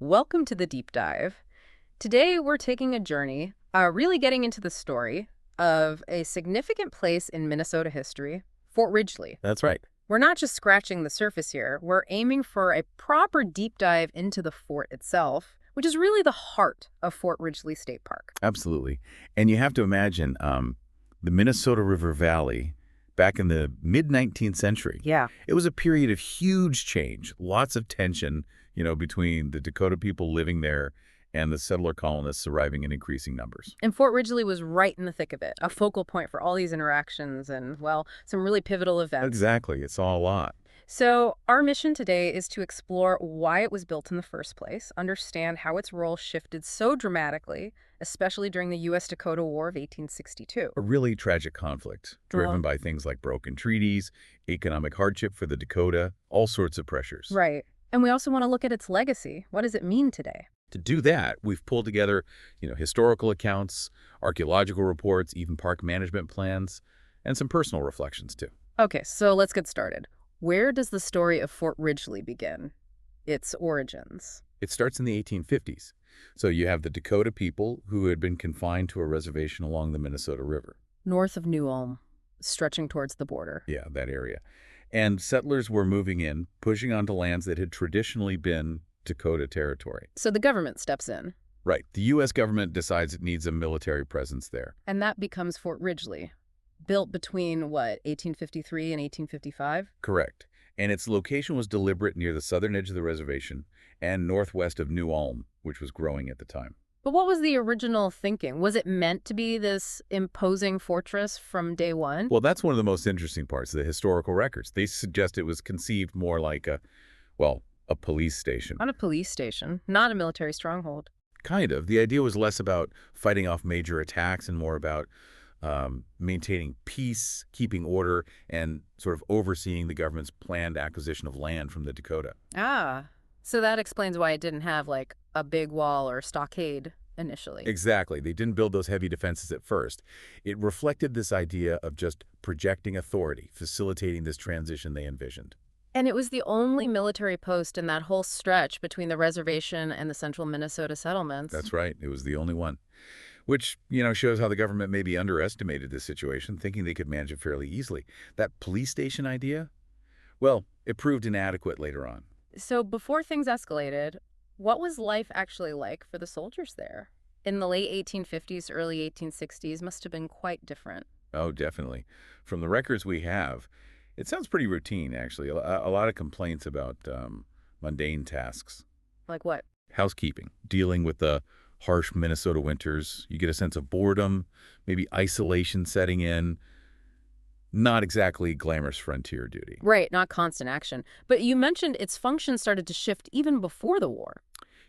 Welcome to the deep dive. Today we're taking a journey, really getting into the story of a significant place in Minnesota history, Fort Ridgeley. That's right. We're not just scratching the surface here, we're aiming for a proper deep dive into the fort itself, which is really the heart of Fort Ridgeley State Park. Absolutely. And you have to imagine the Minnesota River Valley back in the mid-19th century. Yeah. It was a period of huge change, lots of tension, between the Dakota people living there and the settler colonists arriving in increasing numbers. And Fort Ridgeley was right in the thick of it, a focal point for all these interactions and, well, some really pivotal events. Exactly. It's all a lot. So our mission today is to explore why it was built in the first place, understand how its role shifted so dramatically, especially during the US-Dakota War of 1862. A really tragic conflict driven by things like broken treaties, economic hardship for the Dakota, all sorts of pressures. Right. And we also want to look at its legacy. What does it mean today? To do that, we've pulled together, historical accounts, archaeological reports, even park management plans, and some personal reflections, too. Okay, so let's get started. Where does the story of Fort Ridgeley begin? Its origins. It starts in the 1850s. So you have the Dakota people who had been confined to a reservation along the Minnesota River. North of New Ulm, stretching towards the border. Yeah, that area. And settlers were moving in, pushing onto lands that had traditionally been Dakota territory. So the government steps in. Right. The U.S. government decides it needs a military presence there. And that becomes Fort Ridgeley, built between, 1853 and 1855? Correct. And its location was deliberate near the southern edge of the reservation and northwest of New Ulm, which was growing at the time. But what was the original thinking? Was it meant to be this imposing fortress from day one? Well, that's one of the most interesting parts of the historical records. They suggest it was conceived more like a police station. Not a police station, not a military stronghold. Kind of. The idea was less about fighting off major attacks and more about maintaining peace, keeping order, and sort of overseeing the government's planned acquisition of land from the Dakota. Ah, so that explains why it didn't have, a big wall or stockade initially. Exactly. They didn't build those heavy defenses at first. It reflected this idea of just projecting authority, facilitating this transition they envisioned. And it was the only military post in that whole stretch between the reservation and the central Minnesota settlements. That's right. It was the only one. Which, shows how the government maybe underestimated this situation, thinking they could manage it fairly easily. That police station idea? Well, it proved inadequate later on. So before things escalated, what was life actually like for the soldiers there? In the late 1850s, early 1860s must have been quite different. Oh, definitely. From the records we have, it sounds pretty routine, actually. A lot of complaints about mundane tasks. Like what? Housekeeping, dealing with the harsh Minnesota winters. You get a sense of boredom, maybe isolation setting in. Not exactly glamorous frontier duty. Right, not constant action. But you mentioned its function started to shift even before the war.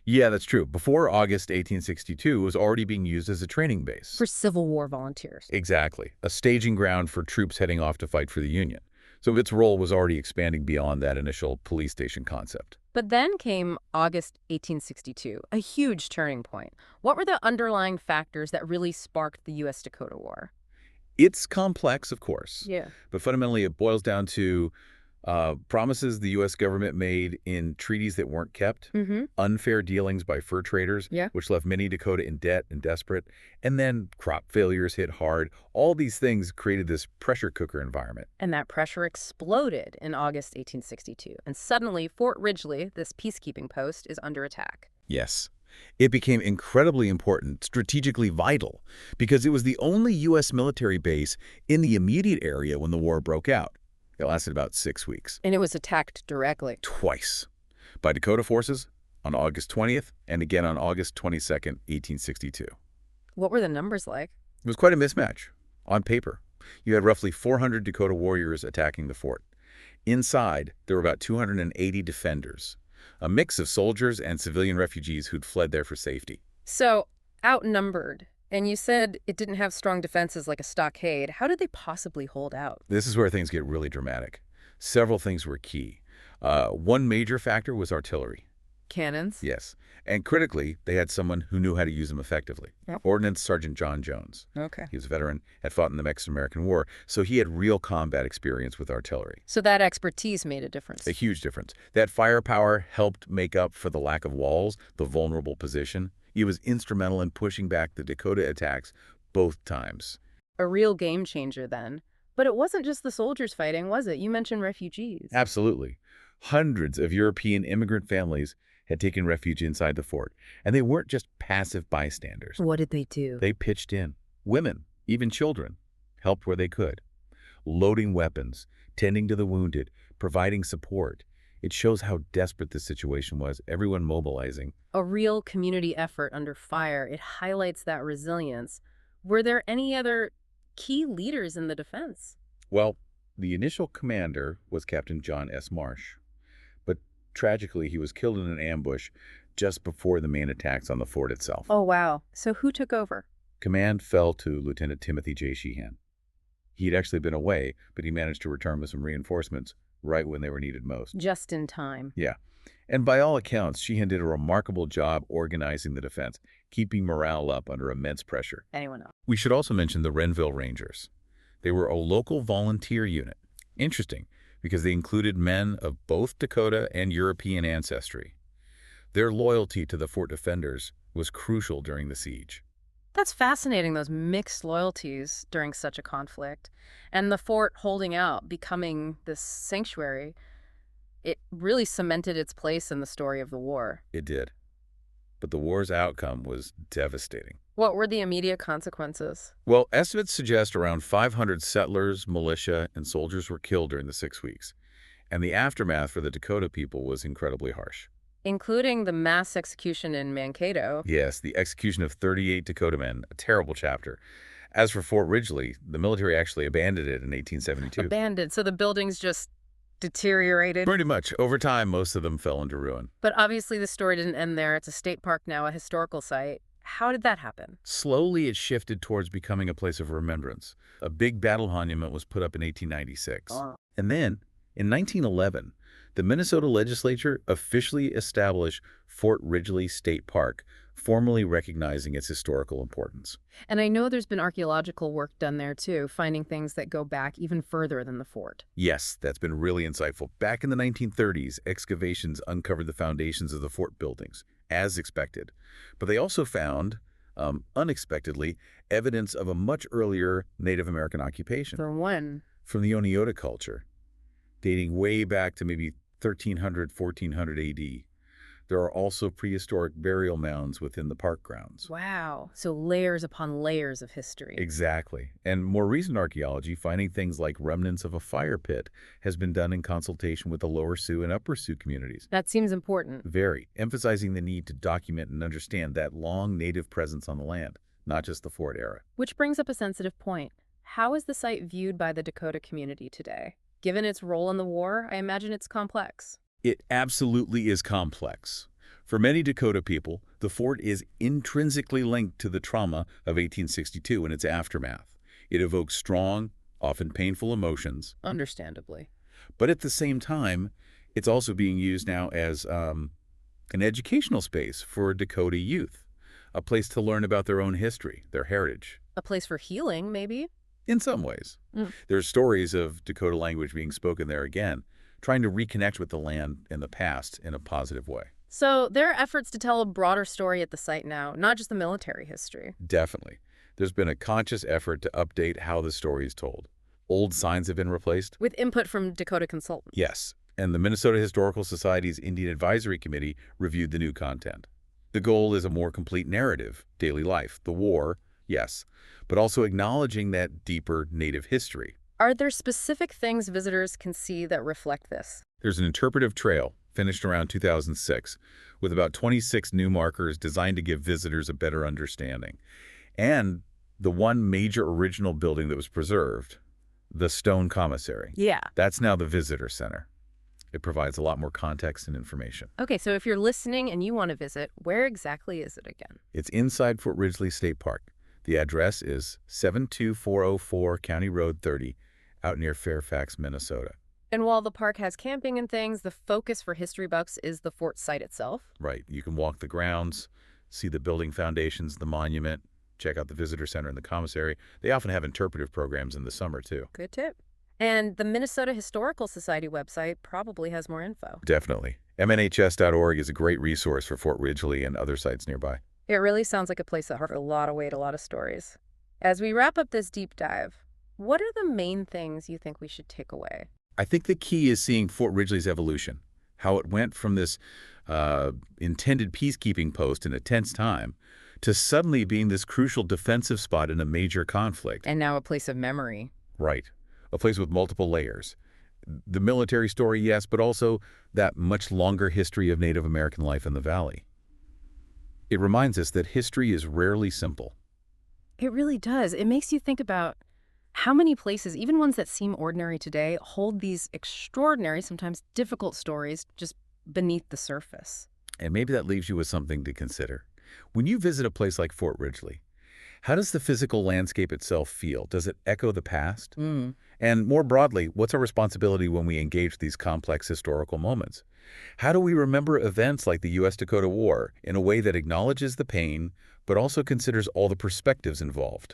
Yeah, that's true. Before August 1862, it was already being used as a training base. For Civil War volunteers. Exactly. A staging ground for troops heading off to fight for the Union. So its role was already expanding beyond that initial police station concept. But then came August 1862, a huge turning point. What were the underlying factors that really sparked the US-Dakota War? It's complex, of course. Yeah. But fundamentally, it boils down to promises the U.S. government made in treaties that weren't kept, unfair dealings by fur traders, which left many Dakota in debt and desperate, and then crop failures hit hard. All these things created this pressure cooker environment. And that pressure exploded in August 1862. And suddenly, Fort Ridgeley, this peacekeeping post, is under attack. Yes. It became incredibly important, strategically vital, because it was the only U.S. military base in the immediate area when the war broke out. It lasted about 6 weeks. And it was attacked directly. Twice. By Dakota forces on August 20th and again on August 22nd, 1862. What were the numbers like? It was quite a mismatch. On paper, you had roughly 400 Dakota warriors attacking the fort. Inside, there were about 280 defenders, a mix of soldiers and civilian refugees who'd fled there for safety. So, outnumbered. And you said it didn't have strong defenses like a stockade. How did they possibly hold out? This is where things get really dramatic. Several things were key. One major factor was artillery. Cannons? Yes. And critically, they had someone who knew how to use them effectively. Yep. Ordnance Sergeant John Jones. Okay. He was a veteran, had fought in the Mexican-American War, so he had real combat experience with artillery. So that expertise made a difference. A huge difference. That firepower helped make up for the lack of walls, the vulnerable position. He was instrumental in pushing back the Dakota attacks both times. A real game changer then. But it wasn't just the soldiers fighting, was it? You mentioned refugees. Absolutely. Hundreds of European immigrant families had taken refuge inside the fort, and they weren't just passive bystanders. What did they do? They pitched in. Women, even children, helped where they could. Loading weapons, tending to the wounded, providing support. It shows how desperate the situation was, everyone mobilizing. A real community effort under fire. It highlights that resilience. Were there any other key leaders in the defense? Well, the initial commander was Captain John S. Marsh, but tragically he was killed in an ambush just before the main attacks on the fort itself. Oh, wow. So who took over? Command fell to Lieutenant Timothy J. Sheehan. He'd actually been away, but he managed to return with some reinforcements right when they were needed most. Just in time. Yeah. And by all accounts, Sheehan did a remarkable job organizing the defense, keeping morale up under immense pressure. Anyone else? We should also mention the Renville Rangers. They were a local volunteer unit. Interesting, because they included men of both Dakota and European ancestry. Their loyalty to the fort defenders was crucial during the siege. That's fascinating, those mixed loyalties during such a conflict. And the fort holding out, becoming this sanctuary, it really cemented its place in the story of the war. It did. But the war's outcome was devastating. What were the immediate consequences? Well, estimates suggest around 500 settlers, militia, and soldiers were killed during the 6 weeks. And the aftermath for the Dakota people was incredibly harsh. Including the mass execution in Mankato. Yes, the execution of 38 Dakota men, a terrible chapter. As for Fort Ridgeley, the military actually abandoned it in 1872. Abandoned, so the buildings just deteriorated? Pretty much. Over time, most of them fell into ruin. But obviously the story didn't end there. It's a state park now, a historical site. How did that happen? Slowly, it shifted towards becoming a place of remembrance. A big battle monument was put up in 1896. And then, in 1911, the Minnesota legislature officially established Fort Ridgeley State Park, formally recognizing its historical importance. And I know there's been archaeological work done there too, finding things that go back even further than the fort. Yes, that's been really insightful. Back in the 1930s, excavations uncovered the foundations of the fort buildings, as expected. But they also found, unexpectedly, evidence of a much earlier Native American occupation. From when? From the Oneota culture, dating way back to maybe 1300, 1400 AD. There are also prehistoric burial mounds within the park grounds. Wow. So layers upon layers of history. Exactly. And more recent archaeology, finding things like remnants of a fire pit, has been done in consultation with the Lower Sioux and Upper Sioux communities. That seems important. Very, emphasizing the need to document and understand that long native presence on the land, not just the fort era. Which brings up a sensitive point. How is the site viewed by the Dakota community today? Given its role in the war, I imagine it's complex. It absolutely is complex. For many Dakota people, the fort is intrinsically linked to the trauma of 1862 and its aftermath. It evokes strong, often painful emotions. Understandably. But at the same time, it's also being used now as an educational space for Dakota youth, a place to learn about their own history, their heritage. A place for healing, maybe? In some ways. There's stories of Dakota language being spoken there again, trying to reconnect with the land and the past in a positive way. So there are efforts to tell a broader story at the site now, not just the military history. Definitely. There's been a conscious effort to update how the story is told. Old signs have been replaced. With input from Dakota consultants. Yes, and the Minnesota Historical Society's Indian Advisory Committee reviewed the new content. The goal is a more complete narrative, daily life, the war, yes, but also acknowledging that deeper Native history. Are there specific things visitors can see that reflect this? There's an interpretive trail, finished around 2006, with about 26 new markers designed to give visitors a better understanding. And the one major original building that was preserved, the stone commissary. Yeah. That's now the visitor center. It provides a lot more context and information. Okay, so if you're listening and you want to visit, where exactly is it again? It's inside Fort Ridgeley State Park. The address is 72404 County Road 30, out near Fairfax, Minnesota. And while the park has camping and things, the focus for history buffs is the fort site itself. Right. You can walk the grounds, see the building foundations, the monument, check out the visitor center and the commissary. They often have interpretive programs in the summer, too. Good tip. And the Minnesota Historical Society website probably has more info. Definitely. MNHS.org is a great resource for Fort Ridgeley and other sites nearby. It really sounds like a place that holds a lot of weight, a lot of stories. As we wrap up this deep dive, what are the main things you think we should take away? I think the key is seeing Fort Ridgeley's evolution, how it went from this intended peacekeeping post in a tense time to suddenly being this crucial defensive spot in a major conflict. And now a place of memory. Right. A place with multiple layers. The military story, yes, but also that much longer history of Native American life in the valley. It reminds us that history is rarely simple. It really does. It makes you think about how many places, even ones that seem ordinary today, hold these extraordinary, sometimes difficult stories just beneath the surface. And maybe that leaves you with something to consider. When you visit a place like Fort Ridgeley, how does the physical landscape itself feel? Does it echo the past? And more broadly, what's our responsibility when we engage these complex historical moments? How do we remember events like the US-Dakota War in a way that acknowledges the pain, but also considers all the perspectives involved?